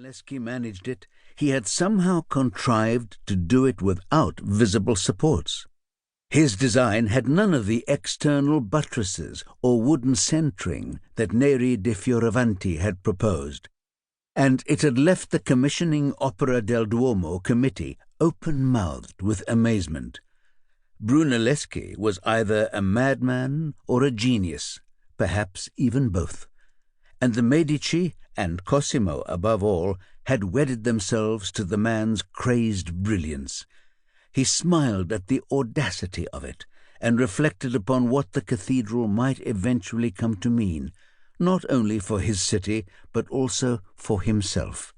Brunelleschi managed it, he had somehow contrived to do it without visible supports. His design had none of the external buttresses or wooden centering that Neri de Fioravanti had proposed, and it had left the commissioning Opera del Duomo committee open-mouthed with amazement. Brunelleschi was either a madman or a genius, perhaps even both, and the Medici, and Cosimo above all, had wedded themselves to the man's crazed brilliance. He smiled at the audacity of it, and reflected upon what the cathedral might eventually come to mean, not only for his city, but also for himself.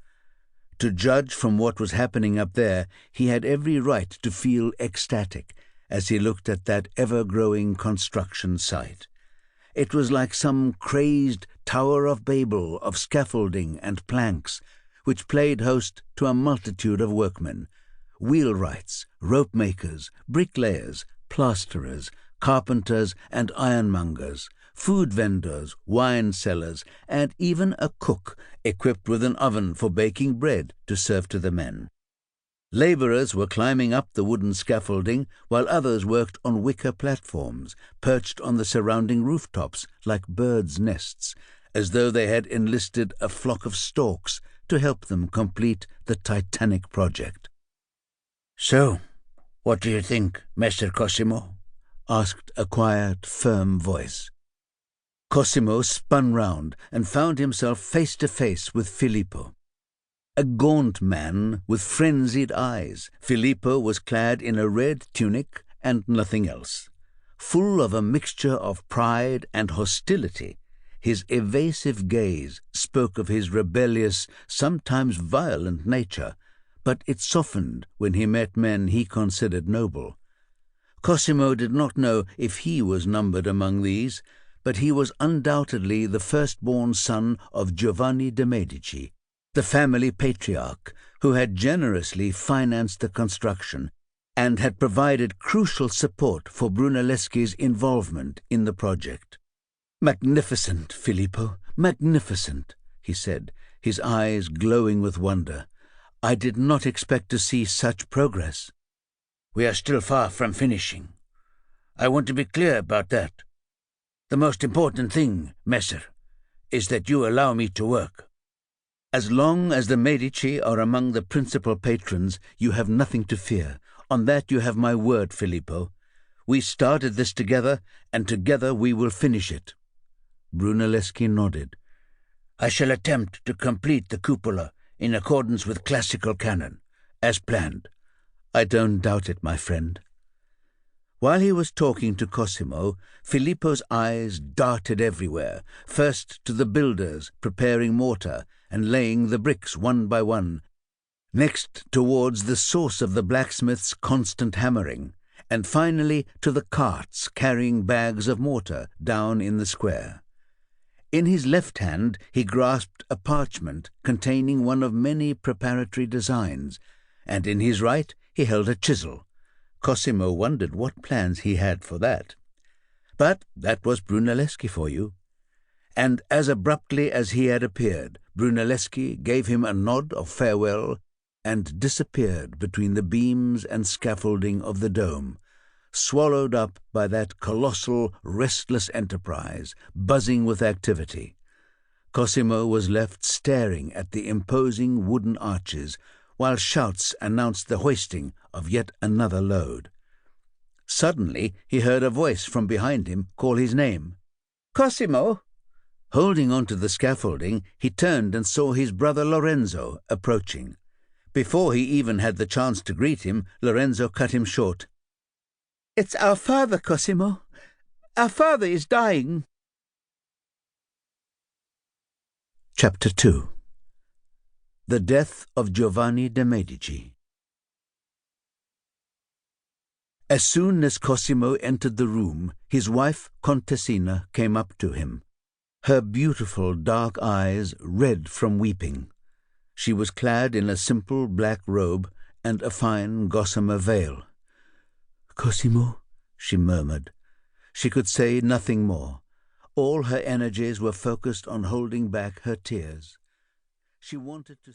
To judge from what was happening up there, he had every right to feel ecstatic as he looked at that ever-growing construction site. It was like some crazed Tower of Babel of scaffolding and planks, which played host to a multitude of workmen, wheelwrights, rope-makers, bricklayers, plasterers, carpenters and ironmongers, food vendors, wine sellers, and even a cook equipped with an oven for baking bread to serve to the men. Labourers were climbing up the wooden scaffolding, while others worked on wicker platforms, perched on the surrounding rooftops like birds' nests, as though they had enlisted a flock of storks to help them complete the titanic project. "So, what do you think, Messer Cosimo?" asked a quiet, firm voice. Cosimo spun round and found himself face to face with Filippo. A gaunt man with frenzied eyes, Filippo was clad in a red tunic and nothing else. Full of a mixture of pride and hostility, his evasive gaze spoke of his rebellious, sometimes violent nature, but it softened when he met men he considered noble. Cosimo did not know if he was numbered among these, but he was undoubtedly the firstborn son of Giovanni de Medici, the family patriarch, who had generously financed the construction and had provided crucial support for Brunelleschi's involvement in the project. "Magnificent, Filippo, magnificent," he said, his eyes glowing with wonder. "I did not expect to see such progress." "We are still far from finishing. I want to be clear about that. The most important thing, Messer, is that you allow me to work. As long as the Medici are among the principal patrons, you have nothing to fear. On that you have my word, Filippo. We started this together, and together we will finish it." Brunelleschi nodded. "I shall attempt to complete the cupola in accordance with classical canon, as planned." "I don't doubt it, my friend." While he was talking to Cosimo, Filippo's eyes darted everywhere, first to the builders preparing mortar and laying the bricks one by one, next towards the source of the blacksmith's constant hammering, and finally to the carts carrying bags of mortar down in the square. In his left hand he grasped a parchment containing one of many preparatory designs, and in his right he held a chisel. Cosimo wondered what plans he had for that. But that was Brunelleschi for you. And as abruptly as he had appeared, Brunelleschi gave him a nod of farewell and disappeared between the beams and scaffolding of the dome, swallowed up by that colossal, restless enterprise, buzzing with activity. Cosimo was left staring at the imposing wooden arches, while shouts announced the hoisting of yet another load. Suddenly he heard a voice from behind him call his name. "Cosimo!" Holding on to the scaffolding, he turned and saw his brother Lorenzo approaching. Before he even had the chance to greet him, Lorenzo cut him short. "It's our father, Cosimo. Our father is dying." Chapter 2. The Death of Giovanni de Medici. As soon as Cosimo entered the room, his wife, Contessina, came up to him, her beautiful dark eyes red from weeping. She was clad in a simple black robe and a fine gossamer veil. "Cosimo," she murmured. She could say nothing more. All her energies were focused on holding back her tears. She wanted to